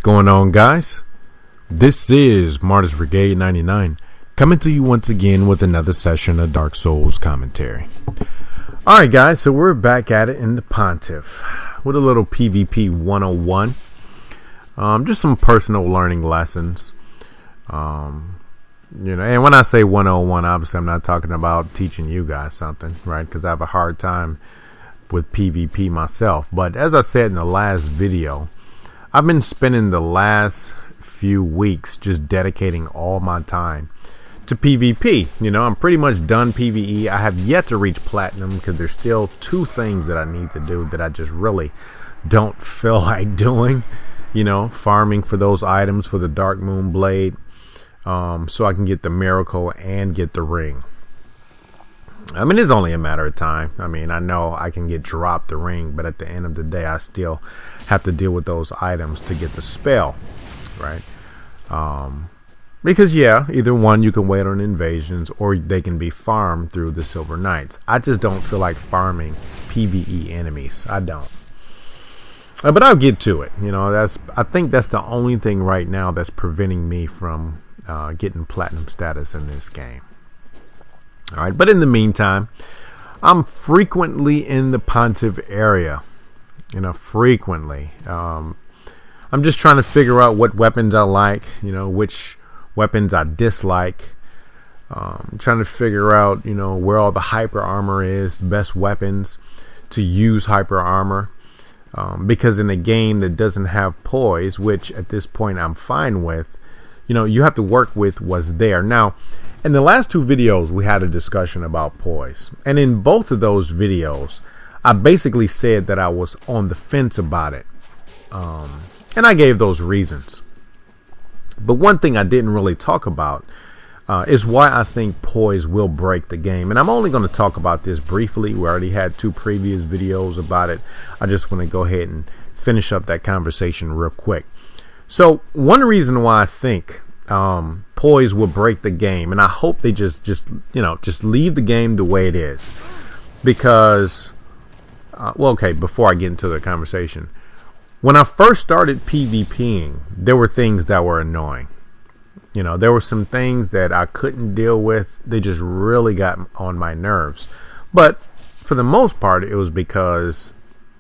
going on, guys? This is Martyrs Brigade 99 coming to you once again with another session of Dark Souls commentary. Alright guys, so we're back at it in the Pontiff with a little PvP 101. Just some personal learning lessons. And when I say 101, obviously I'm not talking about teaching you guys something, right? Because I have a hard time with PvP myself. But as I said in the last video, I've been spending the last few weeks just dedicating all my time to PvP. I'm pretty much done PvE. I have yet to reach platinum because there's still two things that I need to do that I just really don't feel like doing. Farming for those items for the Dark Moon Blade, so I can get the miracle and get the ring. It's only a matter of time. I know I can get dropped the ring, but at the end of the day, I still have to deal with those items to get the spell, right? Because either one, you can wait on invasions, or they can be farmed through the Silver Knights. I just don't feel like farming PvE enemies. I don't. But I'll get to it. I think that's the only thing right now that's preventing me from getting platinum status in this game. All right, but in the meantime, I'm frequently in the Pontiff area. Frequently. I'm just trying to figure out what weapons I like. Which weapons I dislike. I'm trying to figure out, where all the hyper armor is, best weapons to use hyper armor. Because in a game that doesn't have Poise, which at this point I'm fine with, you have to work with what's there. Now, in the last two videos, we had a discussion about Poise. And in both of those videos, I basically said that I was on the fence about it. And I gave those reasons. But one thing I didn't really talk about is why I think Poise will break the game. And I'm only going to talk about this briefly. We already had two previous videos about it. I just want to go ahead and finish up that conversation real quick. So one reason why I think Poise will break the game, and I hope they just leave the game the way it is, because before I get into the conversation, when I first started PvPing, there were things that were annoying. There were some things that I couldn't deal with. They just really got on my nerves. But for the most part, it was because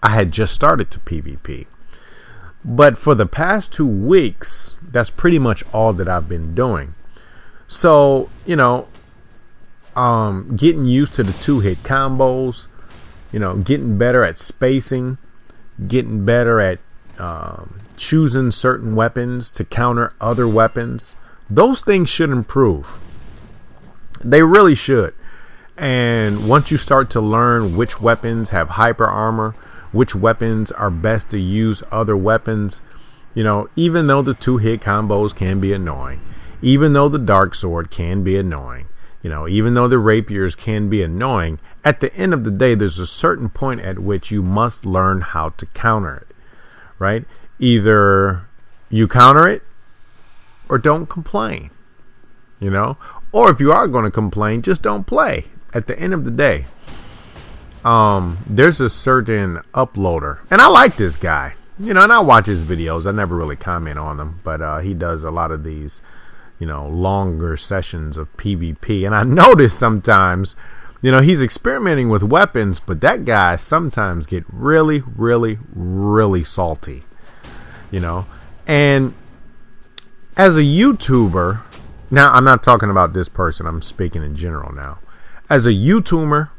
I had just started to PvP. But for the past 2 weeks, that's pretty much all that I've been doing. So, getting used to the 2-hit combos, getting better at spacing, getting better at choosing certain weapons to counter other weapons. Those things should improve. They really should. And once you start to learn which weapons have hyper armor, which weapons are best to use other weapons, even though the 2-hit combos can be annoying, even though the dark sword can be annoying, even though the rapiers can be annoying, at the end of the day, there's a certain point at which you must learn how to counter it, right? Either you counter it or don't complain, or if you are going to complain, just don't play. At the end of the day, there's a certain uploader, and I like this guy, and I watch his videos. I never really comment on them, but he does a lot of these, longer sessions of PvP, and I notice sometimes, he's experimenting with weapons, but that guy sometimes get really, really, really salty, and as a YouTuber, now I'm not talking about this person, I'm speaking in general now. As a YouTuber,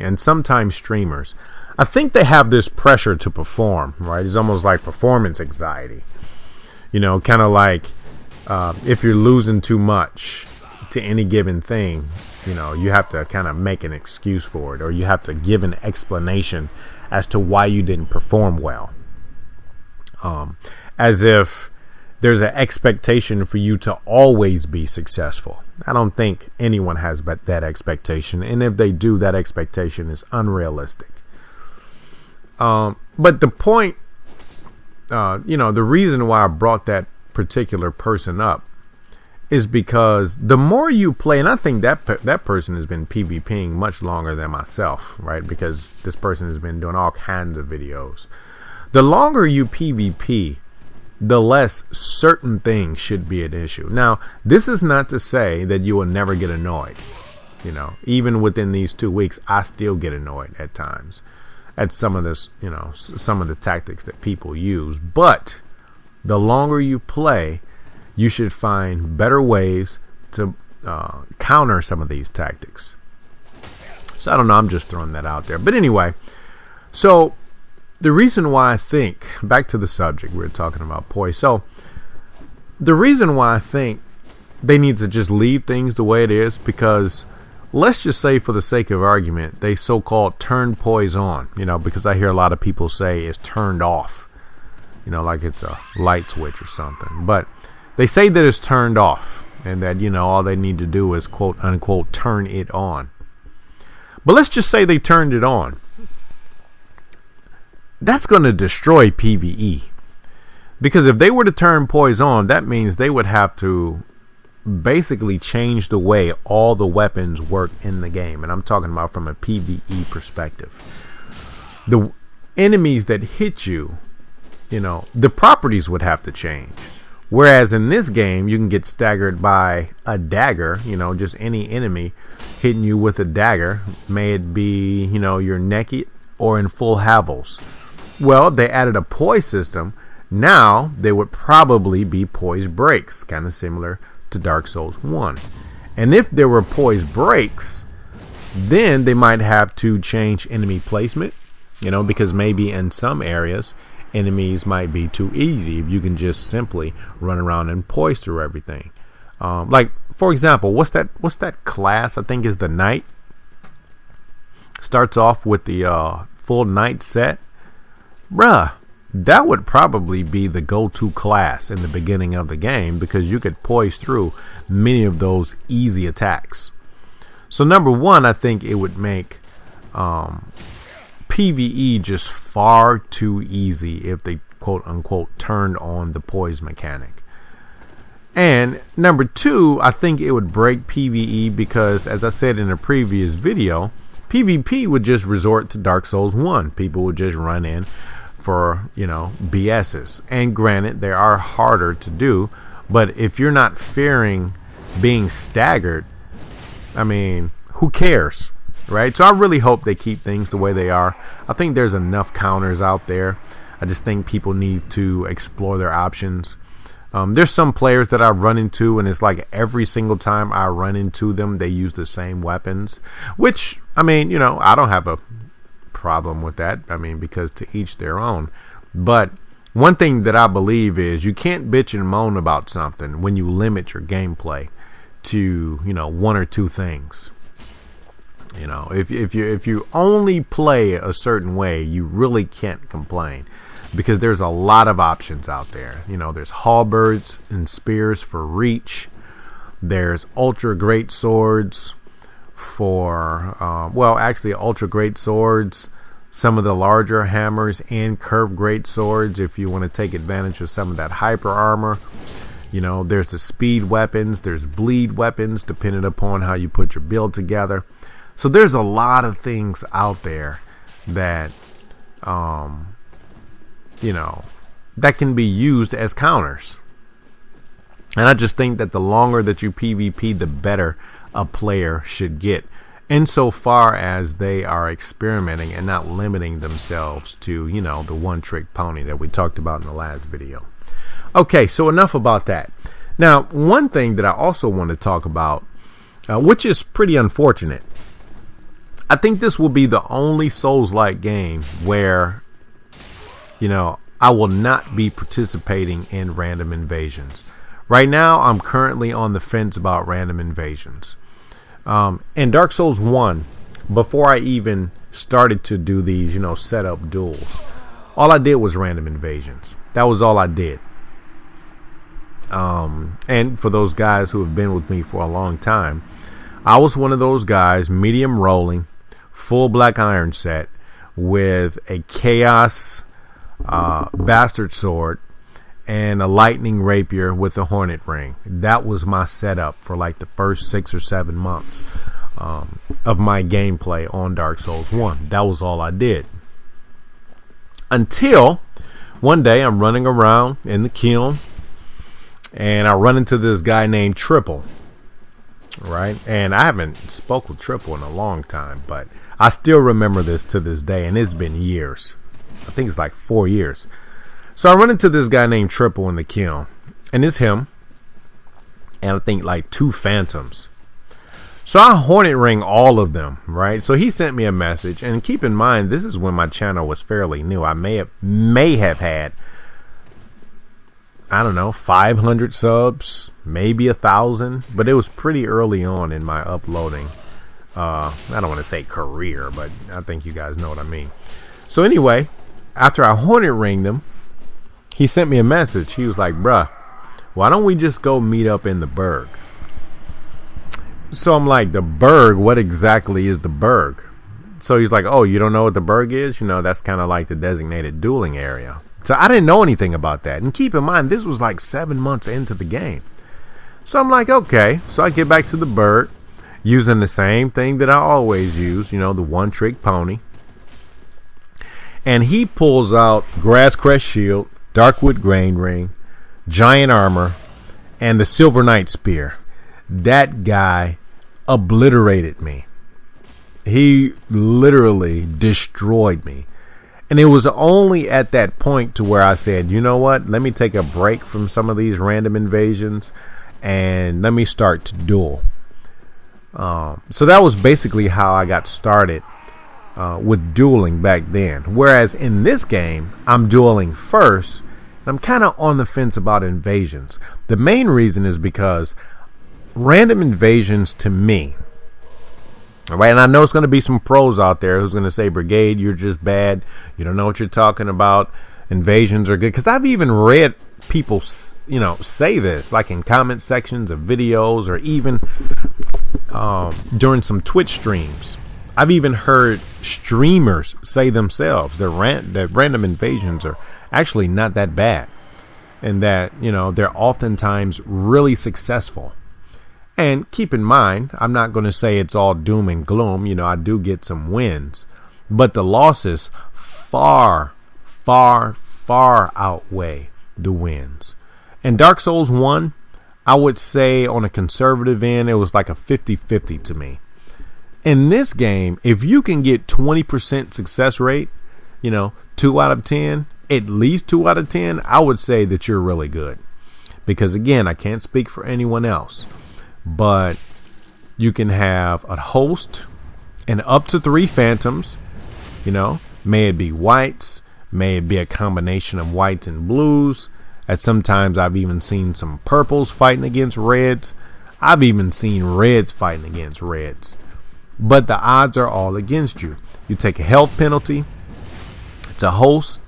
and sometimes streamers, I think they have this pressure to perform, right? It's almost like performance anxiety. Kind of like if you're losing too much to any given thing, you have to kind of make an excuse for it, or you have to give an explanation as to why you didn't perform well. As if there's an expectation for you to always be successful. I don't think anyone has that expectation. And if they do, that expectation is unrealistic. But the point, the reason why I brought that particular person up is because the more you play, and I think that person has been PvPing much longer than myself, right? Because this person has been doing all kinds of videos. The longer you PvP, the less certain things should be an issue. Now, this is not to say that you will never get annoyed. You know, even within these 2 weeks, I still get annoyed at times at some of this, you know, some of the tactics that people use. But the longer you play, you should find better ways to counter some of these tactics. So I don't know, I'm just throwing that out there. But anyway, so the reason why I think, back to the subject, we were talking about Poise. So the reason why I think they need to just leave things the way it is, because let's just say, for the sake of argument, they so-called turn Poise on, you know, because I hear a lot of people say it's turned off, you know, like it's a light switch or something. But they say that it's turned off and that, you know, all they need to do is quote unquote turn it on. But let's just say they turned it on. That's going to destroy PvE. Because if they were to turn Poise on, that means they would have to basically change the way all the weapons work in the game. And I'm talking about from a PvE perspective. The enemies that hit you, you know, the properties would have to change. Whereas in this game, you can get staggered by a dagger, you know, just any enemy hitting you with a dagger. May it be, you know, you're naked or in full havels. Well, they added a Poise system. Now, they would probably be Poise breaks, kind of similar to Dark Souls 1. And if there were Poise breaks, then they might have to change enemy placement, you know, because maybe in some areas, enemies might be too easy if you can just simply run around and Poise through everything. Like, for example, what's that class? I think is the Knight. Starts off with the full Knight set. Bruh, that would probably be the go-to class in the beginning of the game, because you could Poise through many of those easy attacks. So number one, I think it would make PvE just far too easy if they quote unquote turned on the Poise mechanic. And number two, I think it would break PvE because, as I said in a previous video, PvP would just resort to Dark Souls 1. People would just run in for, you know, BS's. And granted, they are harder to do, but if you're not fearing being staggered, I mean, who cares, right? So I really hope they keep things the way they are. I think there's enough counters out there. I just think people need to explore their options. There's some players that I run into, and it's like every single time I run into them, they use the same weapons, which, I mean, you know, I don't have a problem with that. I mean, because to each their own. But one thing that I believe is you can't bitch and moan about something when you limit your gameplay to, you know, one or two things. You know, if you only play a certain way, you really can't complain, because there's a lot of options out there. You know, there's halberds and spears for reach. There's ultra great swords for well, actually ultra great swords, some of the larger hammers, and curved great swords if you want to take advantage of some of that hyper armor. You know, there's the speed weapons, there's bleed weapons, depending upon how you put your build together. So there's a lot of things out there that you know, that can be used as counters. And I just think that the longer that you PvP, the better a player should get, insofar as they are experimenting and not limiting themselves to, you know, the one-trick pony that we talked about in the last video. Okay, so enough about that. Now, one thing that I also want to talk about, which is pretty unfortunate, I think this will be the only Souls-like game where, you know, I will not be participating in random invasions. Right now, I'm currently on the fence about random invasions. In Dark Souls 1, before I even started to do these, you know, setup duels, all I did was random invasions. That was all I did. And for those guys who have been with me for a long time, I was one of those guys, medium rolling, full black iron set, with a chaos bastard sword and a lightning rapier with a hornet ring. That was my setup for like the first 6 or 7 months of my gameplay on Dark Souls 1. That was all I did. Until one day I'm running around in the kiln, and I run into this guy named Triple, right? And I haven't spoke with Triple in a long time, but I still remember this to this day, and it's been years. I think it's like 4 years. So I run into this guy named Triple in the kiln, and it's him, and I think like 2 phantoms. So I hornet ring all of them, right? So he sent me a message, and keep in mind, this is when my channel was fairly new. I may have had, I don't know, 500 subs, maybe 1,000, but it was pretty early on in my uploading. I don't want to say career, but I think you guys know what I mean. So anyway, after I hornet ringed him, he sent me a message. He was like, bruh, why don't we just go meet up in the Berg? So I'm like, the Berg? What exactly is the Berg? So he's like, oh, you don't know what the Berg is? You know, that's kind of like the designated dueling area. So I didn't know anything about that. And keep in mind, this was like 7 months into the game. So I'm like, okay. So I get back to the Berg using the same thing that I always use, you know, the one-trick pony. And he pulls out Grass Crest Shield, Darkwood Grain Ring, Giant Armor, and the Silver Knight Spear. That guy obliterated me. He literally destroyed me. And it was only at that point to where I said, you know what? Let me take a break from some of these random invasions and let me start to duel. So that was basically how I got started with dueling back then. Whereas in this game, I'm dueling first. I'm kind of on the fence about invasions. The main reason is because random invasions to me, all right, and I know it's going to be some pros out there who's going to say, Brigade, you're just bad. You don't know what you're talking about. Invasions are good. Because I've even read people, you know, say this, like in comment sections of videos or even during some Twitch streams. I've even heard streamers say themselves that random invasions are actually not that bad. And that, you know, they're oftentimes really successful. And keep in mind, I'm not going to say it's all doom and gloom. You know, I do get some wins. But the losses far, far, far outweigh the wins. And Dark Souls 1, I would say on a conservative end, it was like a 50-50 to me. In this game, if you can get 20% success rate, you know, 2 out of 10, at least 2 out of 10, I would say that you're really good. Because again, I can't speak for anyone else. But you can have a host and up to 3 phantoms, you know, may it be whites, may it be a combination of whites and blues. At sometimes I've even seen some purples fighting against reds. I've even seen reds fighting against reds. But the odds are all against you. You take a health penalty. It's a host,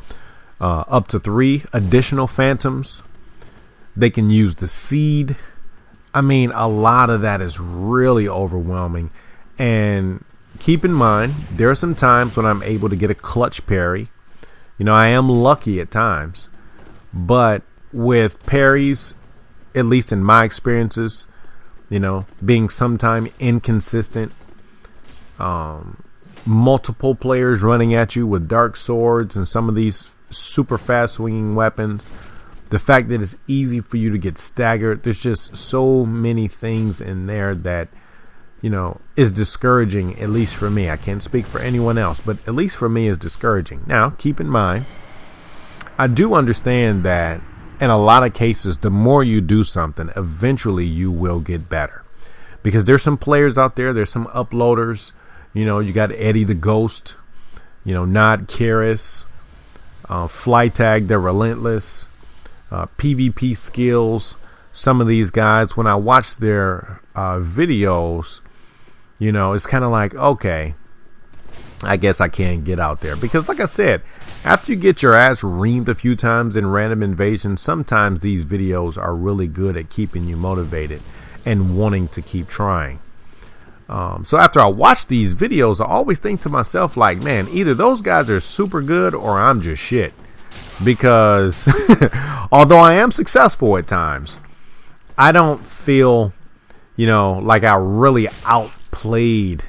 up to 3 additional phantoms. They can use the seed. I mean, a lot of that is really overwhelming. And keep in mind, there are some times when I'm able to get a clutch parry. You know, I am lucky at times. But with parries, at least in my experiences, you know, being sometime inconsistent, multiple players running at you with dark swords and some of these super fast swinging weapons, the fact that it's easy for you to get staggered, there's just so many things in there that, you know, is discouraging, at least for me. I can't speak for anyone else, but at least for me is discouraging. Now, keep in mind, I do understand that in a lot of cases, the more you do something, eventually you will get better. Because there's some players out there, there's some uploaders, you know, you got Eddie the Ghost, you know, Nod Karis, Flytag, they're relentless. PvP skills, some of these guys, when I watch their videos, you know, it's kind of like, okay, I guess I can't get out there. Because like I said, after you get your ass reamed a few times in random invasions, sometimes these videos are really good at keeping you motivated and wanting to keep trying. So after I watch these videos, I always think to myself, like, man, either those guys are super good or I'm just shit. Because although I am successful at times, I don't feel, you know, like I really outplayed,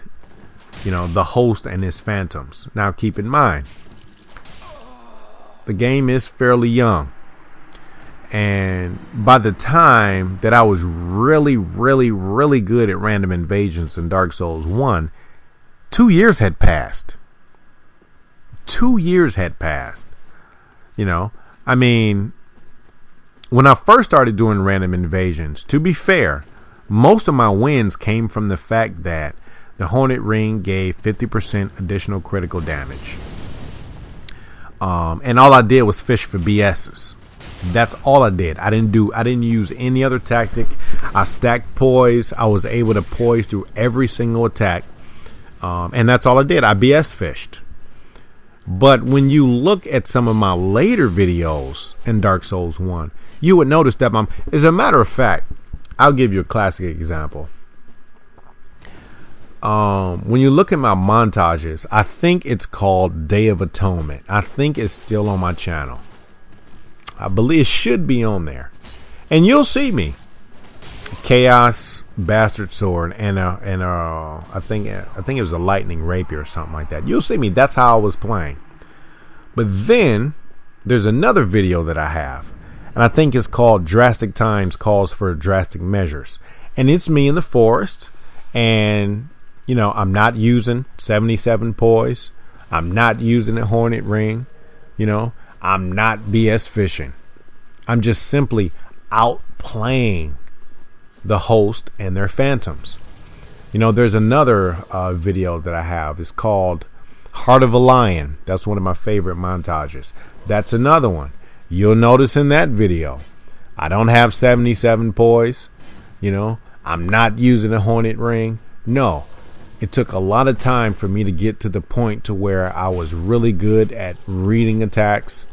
you know, the host and his phantoms. Now, keep in mind, the game is fairly young. And by the time that I was really, really, really good at random invasions in Dark Souls 1, 2 years had passed. 2 years had passed. You know, I mean, when I first started doing random invasions, to be fair, most of my wins came from the fact that the Hornet Ring gave 50% additional critical damage. And all I did was fish for BSs. That's all I did. I didn't use any other tactic. I stacked poise. I was able to poise through every single attack. And that's all I did. I BS fished. But when you look at some of my later videos in Dark Souls 1, you would notice that as a matter of fact, I'll give you a classic example. When you look at my montages, I think it's called Day of Atonement. I think it's still on my channel. I believe it should be on there. And you'll see me. Chaos Bastard Sword and I think it was a lightning rapier or something like that. You'll see me. That's how I was playing. But then there's another video that I have, and I think it's called Drastic Times Calls for Drastic Measures. And it's me in the forest, and you know, I'm not using 77 poise. I'm not using a Hornet Ring. You know, I'm not BS fishing. I'm just simply outplaying the host and their phantoms. You know, there's another video that I have. It's called Heart of a Lion. That's one of my favorite montages. That's another one. You'll notice in that video, I don't have 77 poise. You know, I'm not using a Hornet Ring. No, it took a lot of time for me to get to the point to where I was really good at reading attacks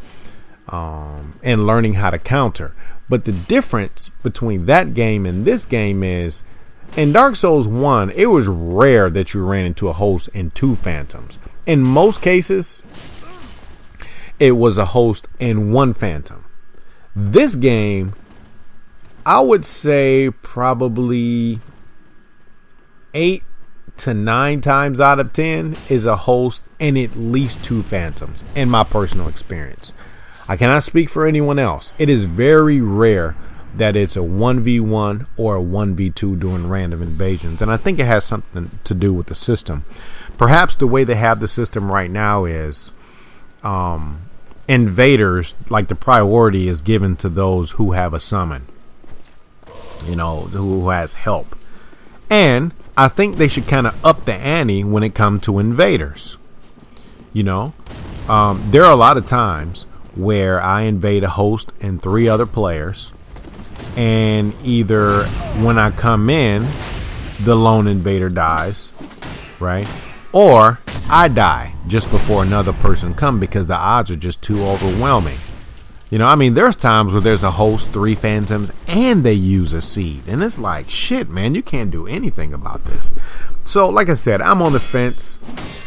and learning how to counter. But the difference between that game and this game is, in Dark Souls 1, it was rare that you ran into a host and 2 phantoms. In most cases, it was a host and 1 phantom. This game, I would say probably 8 to 9 times out of 10 is a host and at least 2 phantoms, in my personal experience. I cannot speak for anyone else. It is very rare that it's a 1v1 or a 1v2 doing random invasions. And I think it has something to do with the system. Perhaps the way they have the system right now is invaders, like the priority is given to those who have a summon, you know, who has help. And I think they should kind of up the ante when it comes to invaders. You know, there are a lot of times where I invade a host and 3 other players, and either when I come in, the lone invader dies, right? Or I die just before another person comes because the odds are just too overwhelming. You know, I mean, there's times where there's a host, 3 phantoms, and they use a seed. And it's like, shit, man, you can't do anything about this. So, like I said, I'm on the fence.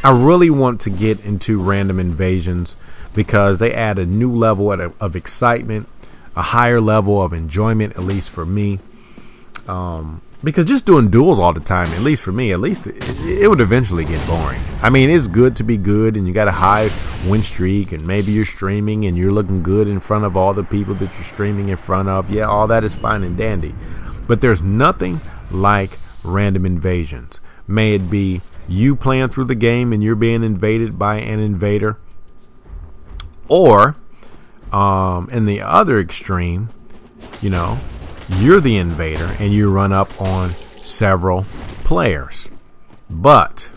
I really want to get into random invasions because they add a new level of excitement, a higher level of enjoyment, at least for me. Because just doing duels all the time, at least for me, it would eventually get boring. I mean, it's good to be good, and you got a high win streak, and maybe you're streaming and you're looking good in front of all the people that you're streaming in front of. Yeah, all that is fine and dandy. But there's nothing like random invasions. May it be you playing through the game and you're being invaded by an invader, or in the other extreme, you know, you're the invader and you run up on several players. But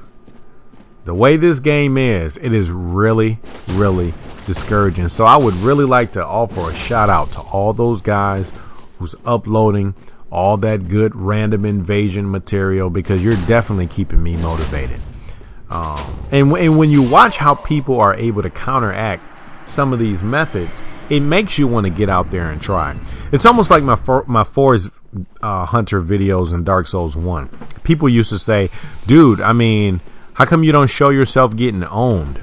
the way this game is, it is really, really discouraging. So I would really like to offer a shout out to all those guys who's uploading all that good random invasion material, because you're definitely keeping me motivated. And when you watch how people are able to counteract some of these methods, it makes you want to get out there and try. It's almost like my Forest Hunter videos in Dark Souls 1. People used to say, dude, I mean, how come you don't show yourself getting owned?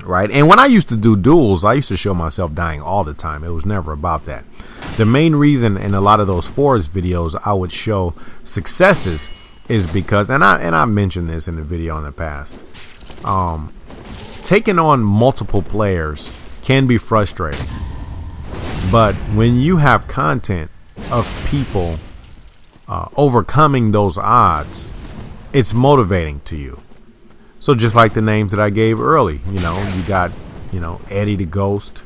Right? And when I used to do duels, I used to show myself dying all the time. It was never about that. The main reason in a lot of those Forest videos I would show successes is because, and I mentioned this in a video in the past, taking on multiple players can be frustrating. But when you have content of people overcoming those odds, it's motivating to you. So just like the names that I gave early, you got, Eddie the Ghost.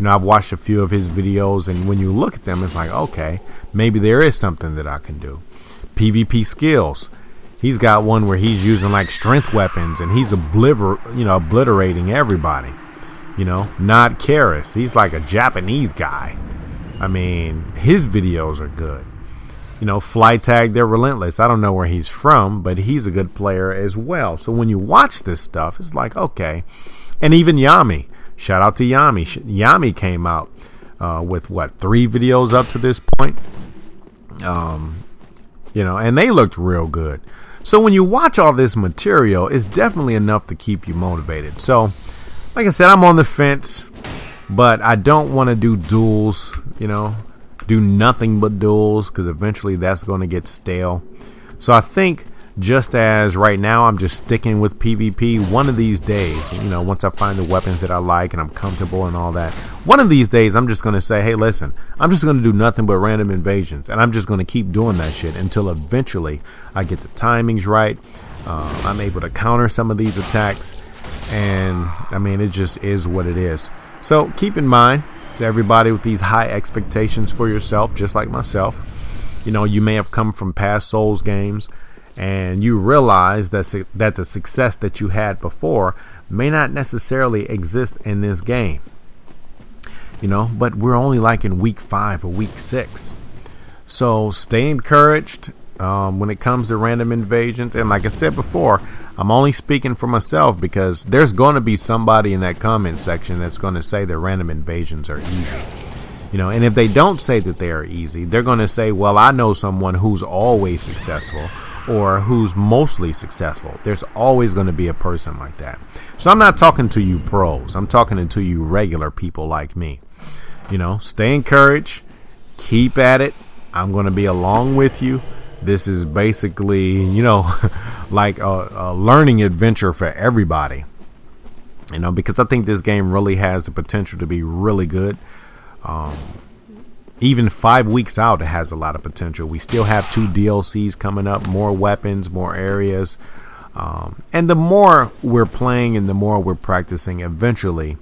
I've watched a few of his videos, and when you look at them, it's like, okay, maybe there is something that I can do. PvP skills. He's got one where he's using like strength weapons, and he's obliterating everybody. Not Karis. He's like a Japanese guy. I mean, his videos are good. Fly Tag, they're relentless. I don't know where he's from, but he's a good player as well. So when you watch this stuff, it's like, okay. And even Yami. Shout out to Yami. Yami came out with 3 videos up to this point. And they looked real good. So when you watch all this material, it's definitely enough to keep you motivated. So, like I said, I'm on the fence, but I don't want to do duels, do nothing but duels, because eventually that's going to get stale. So I think just as right now I'm just sticking with PvP, one of these days, once I find the weapons that I like and I'm comfortable and all that, one of these days I'm just going to say, hey, listen, I'm just going to do nothing but random invasions, and I'm just going to keep doing that shit until eventually I get the timings right. I'm able to counter some of these attacks, and I mean, it just is what it is. So keep in mind, to everybody with these high expectations for yourself, just like myself, you may have come from past Souls games, and you realize that the success that you had before may not necessarily exist in this game. But we're only like in week 5 or week 6. So stay encouraged when it comes to random invasions. And like I said before, I'm only speaking for myself, because there's going to be somebody in that comment section that's going to say that random invasions are easy. And if they don't say that they are easy, they're going to say, well, I know someone who's always successful, or who's mostly successful. There's always going to be a person like that. So I'm not talking to you pros. I'm talking to you regular people like me. Stay encouraged. Keep at it. I'm going to be along with you. This is basically, like a learning adventure for everybody. Because I think this game really has the potential to be really good. Even 5 weeks out, it has a lot of potential. We still have 2 DLCs coming up, more weapons, more areas. And the more we're playing and the more we're practicing, eventually,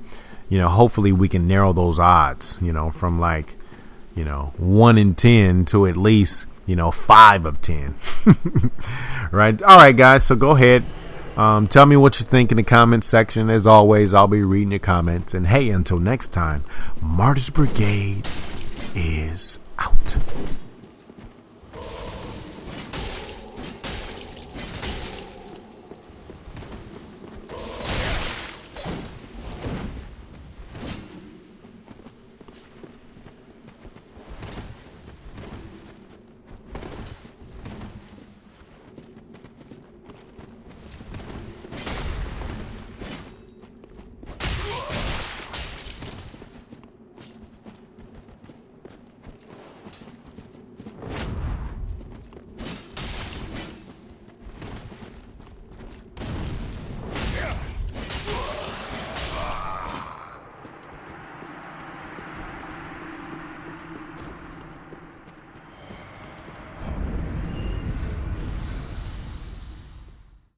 hopefully we can narrow those odds, from like, 1 in 10 to at least, 5 of 10. Right. All right, guys. So go ahead. Tell me what you think in the comment section. As always, I'll be reading your comments. And hey, until next time, Martyrs Brigade is out.